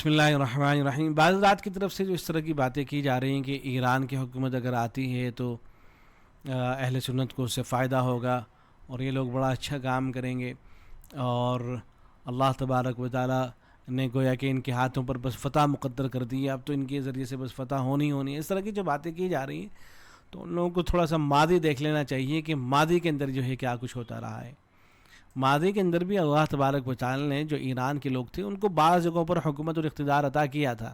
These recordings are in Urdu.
بسم اللہ الرحمن الرحیم۔ بعض رات کی طرف سے جو اس طرح کی باتیں کی جا رہی ہیں کہ ایران کی حکومت اگر آتی ہے تو اہل سنت کو اس سے فائدہ ہوگا اور یہ لوگ بڑا اچھا کام کریں گے، اور اللہ تبارک و تعالیٰ نے گویا کہ ان کے ہاتھوں پر بس فتح مقدر کر دی ہے، اب تو ان کے ذریعے سے بس فتح ہونی ہے۔ اس طرح کی جو باتیں کی جا رہی ہیں تو ان لوگوں کو تھوڑا سا ماضی دیکھ لینا چاہیے کہ ماضی کے اندر جو ہے کیا کچھ ہوتا رہا ہے۔ ماضی کے اندر بھی اللہ تبارک و تعالی نے جو ایران کے لوگ تھے ان کو بعض جگہوں پر حکومت اور اقتدار عطا کیا تھا،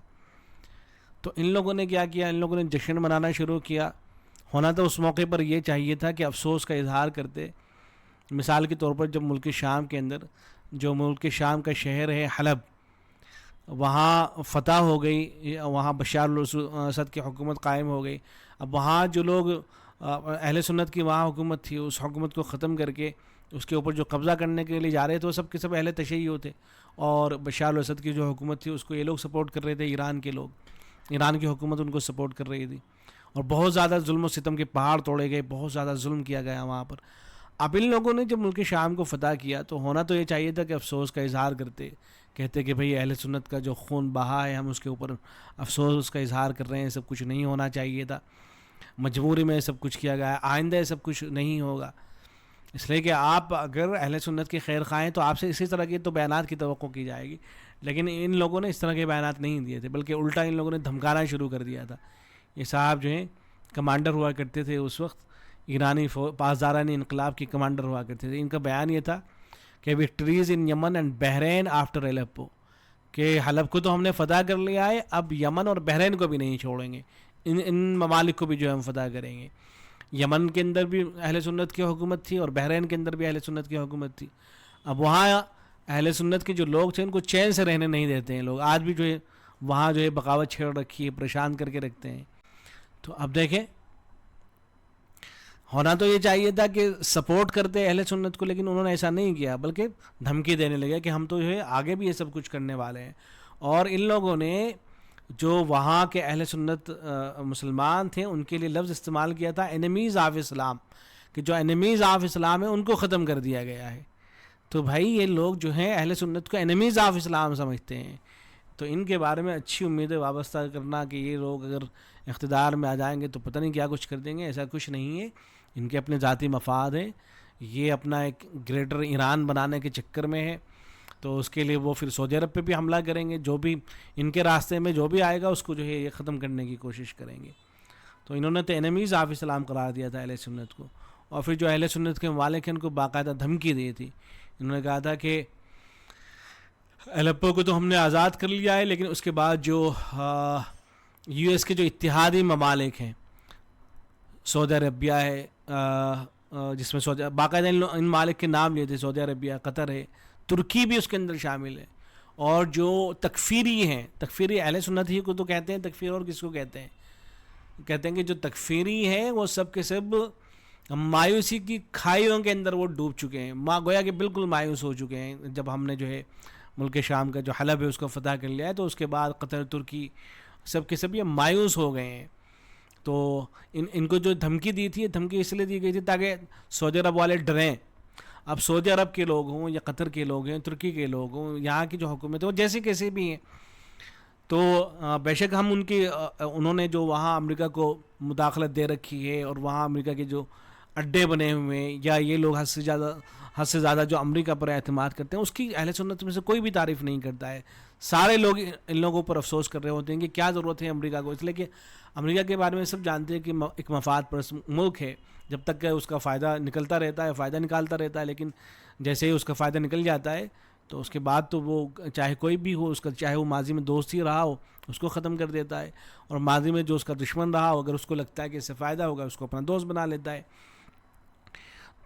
تو ان لوگوں نے کیا کیا، ان لوگوں نے جشن منانا شروع کیا۔ ہونا تو اس موقع پر یہ چاہیے تھا کہ افسوس کا اظہار کرتے۔ مثال کے طور پر جب ملک شام کے اندر، جو ملک شام کا شہر ہے حلب، وہاں فتح ہو گئی، وہاں بشار الاسد کی حکومت قائم ہو گئی۔ اب وہاں جو لوگ اہل سنت کی وہاں حکومت تھی، اس حکومت کو ختم کر کے اس کے اوپر جو قبضہ کرنے کے لیے جا رہے تھے وہ سب کے سب اہل تشیع تھے، اور بشار الاسد کی جو حکومت تھی اس کو یہ لوگ سپورٹ کر رہے تھے، ایران کے لوگ، ایران کی حکومت ان کو سپورٹ کر رہی تھی، اور بہت زیادہ ظلم و ستم کے پہاڑ توڑے گئے، بہت زیادہ ظلم کیا گیا وہاں پر۔ اب ان لوگوں نے جب ملک شام کو فتح کیا تو ہونا تو یہ چاہیے تھا کہ افسوس کا اظہار کرتے، کہتے کہ بھئی اہل سنت کا جو خون بہا ہے ہم اس کے اوپر افسوس کا اظہار کر رہے ہیں، سب کچھ نہیں ہونا چاہیے تھا، مجبوری میں سب کچھ کیا گیا ہے، آئندہ یہ سب کچھ نہیں ہوگا۔ اس لیے کہ آپ اگر اہل سنت کی خیر خواہ ہیں تو آپ سے اسی طرح کے تو بیانات کی توقع کی جائے گی، لیکن ان لوگوں نے اس طرح کے بیانات نہیں دیے تھے، بلکہ الٹا ان لوگوں نے دھمکانا شروع کر دیا تھا۔ یہ صاحب جو ہیں کمانڈر ہوا کرتے تھے اس وقت، ایرانی پاسدارانی انقلاب کی کمانڈر ہوا کرتے تھے۔ ان کا بیان یہ تھا کہ victories in Yemen and Bahrain after Aleppo, کہ حلب کو تو ہم نے فتح کر لیا ہے، اب یمن اور بحرین کو بھی نہیں چھوڑیں گے، ان ممالک کو بھی جو ہم فتح کریں گے۔ یمن کے اندر بھی اہل سنت کی حکومت تھی اور بحرین کے اندر بھی اہل سنت کی حکومت تھی۔ اب وہاں اہل سنت کے جو لوگ تھے ان کو چین سے رہنے نہیں دیتے ہیں لوگ، آج بھی جو ہے وہاں جو ہے بغاوت چھیڑ رکھی ہے، پریشان کر کے رکھتے ہیں۔ تو اب دیکھیں، ہونا تو یہ چاہیے تھا کہ سپورٹ کرتے اہل سنت کو، لیکن انہوں نے ایسا نہیں کیا، بلکہ دھمکی دینے لگے کہ ہم تو جو ہے آگے بھی یہ سب کچھ کرنے والے ہیں۔ اور ان لوگوں نے جو وہاں کے اہل سنت مسلمان تھے ان کے لیے لفظ استعمال کیا تھا انیمیز آف اسلام، کہ جو انیمیز آف اسلام ہیں ان کو ختم کر دیا گیا ہے۔ تو بھائی یہ لوگ جو ہیں اہل سنت کو انیمیز آف اسلام سمجھتے ہیں، تو ان کے بارے میں اچھی امیدیں وابستہ کرنا کہ یہ لوگ اگر اقتدار میں آ جائیں گے تو پتہ نہیں کیا کچھ کر دیں گے، ایسا کچھ نہیں ہے۔ ان کے اپنے ذاتی مفاد ہیں، یہ اپنا ایک گریٹر ایران بنانے کے چکر میں ہے، تو اس کے لیے وہ پھر سعودی عرب پہ بھی حملہ کریں گے، جو بھی ان کے راستے میں جو بھی آئے گا اس کو جو ہے یہ ختم کرنے کی کوشش کریں گے۔ تو انہوں نے تو انیمیز آف اسلام قرار دیا تھا اہل سنت کو، اور پھر جو اہل سنت کے ممالک ہیں ان کو باقاعدہ دھمکی دی تھی۔ انہوں نے کہا تھا کہ الیپو کو تو ہم نے آزاد کر لیا ہے، لیکن اس کے بعد جو یو ایس کے جو اتحادی ممالک ہیں، سعودی عربیہ ہے، جس میں باقاعدہ ان ممالک کے نام لیے تھے، سعودی عربیہ، قطر ہے، ترکی بھی اس کے اندر شامل ہے، اور جو تکفیری ہیں، تکفیری اہل سنت ہی کو تو کہتے ہیں تکفیر، اور کس کو کہتے ہیں؟ کہتے ہیں کہ جو تکفیری ہیں وہ سب کے سب مایوسی کی کھائیوں کے اندر وہ ڈوب چکے ہیں، گویا کہ بالکل مایوس ہو چکے ہیں۔ جب ہم نے جو ہے ملک شام کا جو حلب ہے اس کو فتح کر لیا ہے تو اس کے بعد قطر، ترکی، سب کے سب یہ مایوس ہو گئے ہیں۔ تو ان کو جو دھمکی دی تھی، دھمکی اس لیے دی گئی تھی تاکہ سعودی عرب والے ڈریں۔ اب سعودی عرب کے لوگ ہوں یا قطر کے لوگ ہیں، ترکی کے لوگ ہوں، یہاں کی جو حکومت ہے وہ جیسے کیسے بھی ہیں، تو بے شک ہم انہوں نے جو وہاں امریکہ کو مداخلت دے رکھی ہے، اور وہاں امریکہ کے جو اڈے بنے ہوئے ہیں، یا یہ لوگ حد سے زیادہ جو امریکہ پر اعتماد کرتے ہیں، اس کی اہل سنت میں سے کوئی بھی تعریف نہیں کرتا ہے۔ سارے لوگ ان لوگوں پر افسوس کر رہے ہوتے ہیں کہ کیا ضرورت ہے امریکہ کو، اس لیے کہ امریکہ کے بارے میں سب جانتے ہیں کہ ایک مفاد پرست ملک ہے، جب تک کہ اس کا فائدہ نکلتا رہتا ہے، فائدہ نکالتا رہتا ہے، لیکن جیسے ہی اس کا فائدہ نکل جاتا ہے تو اس کے بعد تو وہ چاہے کوئی بھی ہو، اس کا چاہے وہ ماضی میں دوست ہی رہا ہو، اس کو ختم کر دیتا ہے، اور ماضی میں جو اس کا دشمن رہا ہو، اگر اس کو لگتا ہے کہ اس سے فائدہ ہوگا اس کو اپنا دوست بنا لیتا ہے۔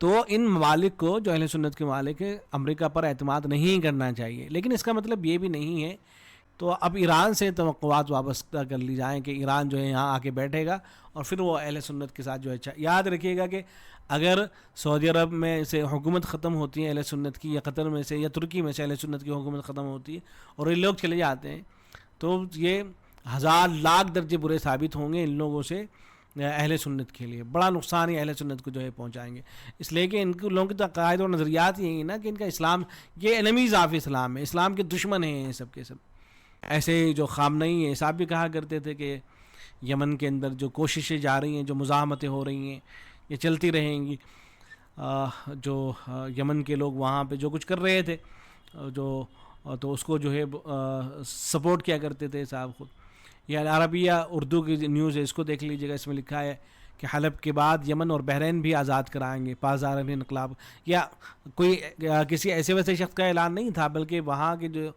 تو ان ممالک کو، جو اہل سنت کے ممالک ہیں، امریکہ پر اعتماد نہیں کرنا چاہیے، لیکن اس کا مطلب یہ بھی نہیں ہے تو اب ایران سے توقعات وابستہ کر لی جائیں کہ ایران جو ہے یہاں آ کے بیٹھے گا اور پھر وہ اہل سنت کے ساتھ جو ہے یاد رکھیے گا کہ اگر سعودی عرب میں سے حکومت ختم ہوتی ہے اہل سنت کی، یا قطر میں سے یا ترکی میں سے اہل سنت کی حکومت ختم ہوتی ہے اور یہ لوگ چلے جاتے ہیں، تو یہ ہزار لاکھ درجے برے ثابت ہوں گے ان لوگوں سے اہل سنت کے لیے، بڑا نقصان ہی اہل سنت کو جو ہے پہنچائیں گے، اس لیے کہ ان کے لوگوں کے عقائد اور نظریات یہی نا کہ ان کا اسلام یہ انیمیز آف اسلام ہے، اسلام کے دشمن ہیں یہ سب کے سب۔ ایسے جو خامنئی ہیں صاحب بھی کہا کرتے تھے کہ یمن کے اندر جو کوششیں جا رہی ہیں، جو مزاحمتیں ہو رہی ہیں، یہ چلتی رہیں گی. جو یمن کے لوگ وہاں پہ جو کچھ کر رہے تھے، جو تو اس کو جو ہے سپورٹ کیا کرتے تھے صاحب خود. یہ العربیہ اردو کی نیوز ہے، اس کو دیکھ لیجیے گا. اس میں لکھا ہے کہ حلب کے بعد یمن اور بحرین بھی آزاد کرائیں گے پاسدار انقلاب. یا کوئی کسی ایسے ویسے شخص کا اعلان نہیں تھا، بلکہ وہاں کے جو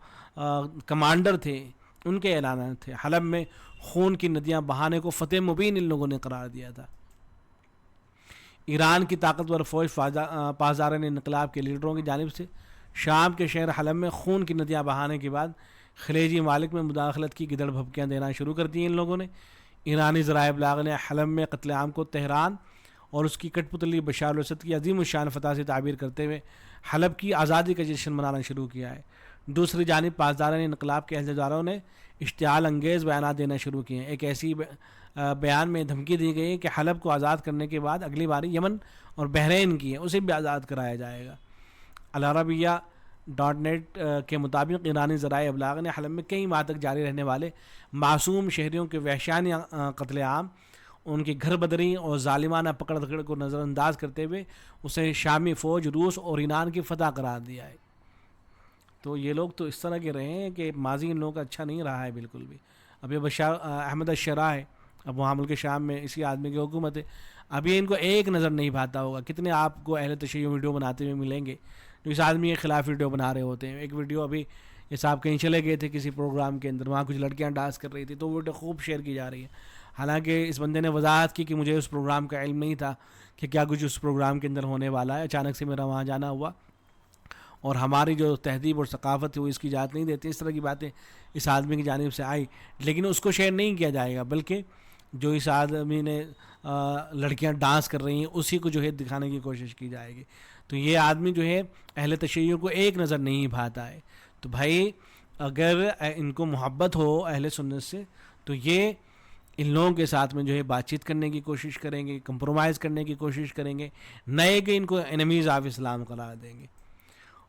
کمانڈر تھے ان کے اعلانات تھے. حلب میں خون کی ندیاں بہانے کو فتح مبین ان لوگوں نے قرار دیا تھا. ایران کی طاقتور فوج پاسدار انقلاب کے لیڈروں کی جانب سے شام کے شہر حلب میں خون کی ندیاں بہانے کے بعد خلیجی ممالک میں مداخلت کی گدڑ بھبکیاں دینا شروع کر دی ان لوگوں نے. ایرانی ذرائع ابلاغ نے حلب میں قتل عام کو تہران اور اس کی کٹ پتلی بشار الاسد کی عظیم الشان فتح سے تعبیر کرتے ہوئے حلب کی آزادی کا جشن منانا شروع کیا ہے. دوسری جانب پاسداران انقلاب کے عہدیداروں نے اشتعال انگیز بیانات دینا شروع کیے ہیں. ایک ایسی بیان میں دھمکی دی گئی کہ حلب کو آزاد کرنے کے بعد اگلی باری یمن اور بحرین کی ہے اسے بھی آزاد کرایا جائے گا. العربیہ.net کے مطابق ایرانی ذرائع ابلاغ نے حلب میں کئی ماہ تک جاری رہنے والے معصوم شہریوں کے وحشیانہ قتل عام، ان کی گھر بدری اور ظالمانہ پکڑ دھکڑ کو نظر انداز کرتے ہوئے اسے شامی فوج، روس اور ایران کی فتح قرار دیا ہے. تو یہ لوگ تو اس طرح کے رہے ہیں کہ ماضی ان لوگوں کا اچھا نہیں رہا ہے بالکل بھی. اب یہ بشار احمد الشرح ہے، اب وہاں ملک شام میں اسی آدمی کی حکومت ہے. اب یہ ان کو ایک نظر نہیں بھاتا ہوگا. کتنے آپ کو اہل تشیع ویڈیو بناتے ہوئے ملیں گے جو اس آدمی کے خلاف ویڈیو بنا رہے ہوتے ہیں. ایک ویڈیو ابھی یہ صاحب کہیں چلے گئے تھے کسی پروگرام کے اندر، وہاں کچھ لڑکیاں ڈانس کر رہی تھی، تو وہ ویڈیو خوب شیئر کی جا رہی ہے. حالانکہ اس بندے نے وضاحت کی کہ مجھے اس پروگرام کا علم نہیں تھا کہ کیا کچھ اس پروگرام کے اندر ہونے والا ہے، اچانک سے میرا وہاں جانا ہوا اور ہماری جو تہذیب اور ثقافت ہے وہ اس کی اجازت نہیں دیتی. اس طرح کی باتیں اس آدمی کی جانب سے آئی، لیکن اس کو شیئر نہیں کیا جائے گا، بلکہ جو اس آدمی نے لڑکیاں ڈانس کر رہی ہیں اسی کو جو ہے دکھانے کی کوشش کی جائے گی. تو یہ آدمی جو ہے اہل تشیع کو ایک نظر نہیں بھاتا ہے. تو بھائی اگر ان کو محبت ہو اہل سنت سے تو یہ ان لوگوں کے ساتھ میں جو ہے بات چیت کرنے کی کوشش کریں گے، کمپرومائز کرنے کی کوشش کریں گے، نئے کہ ان کو انیمیز آف اسلام قرار دیں گے.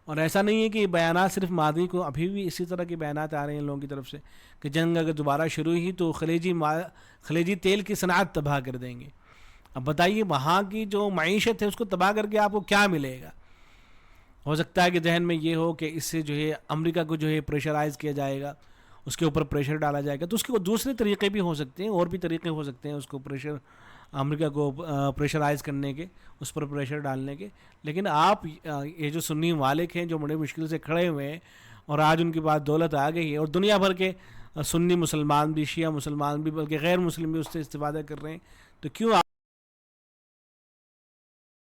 اور ایسا نہیں ہے کہ یہ بیانات صرف ماضی کو، ابھی بھی اسی طرح کے بیانات آ رہے ہیں ان لوگوں کی طرف سے کہ جنگ اگر دوبارہ شروع ہوئی تو خلیجی تیل کی صنعت تباہ کر دیں گے. اب بتائیے وہاں کی جو معیشت ہے اس کو تباہ کر کے آپ کو کیا ملے گا؟ ہو سکتا ہے کہ ذہن میں یہ ہو کہ اس سے جو ہے امریکہ کو جو ہے پریشرائز کیا جائے گا، اس کے اوپر پریشر ڈالا جائے گا. تو اس کے دوسرے طریقے بھی ہو سکتے ہیں، اور بھی طریقے ہو سکتے ہیں اس کو امریکہ کو پریشرائز کرنے کے، اس پر پریشر ڈالنے کے. لیکن آپ یہ جو سنی ممالک ہیں جو بڑے مشکل سے کھڑے ہوئے ہیں اور آج ان کے پاس دولت آ گئی ہے اور دنیا بھر کے سنی مسلمان بھی، شیعہ مسلمان بھی، بلکہ غیر مسلم بھی اس سے استفادہ کر رہے ہیں، تو کیوں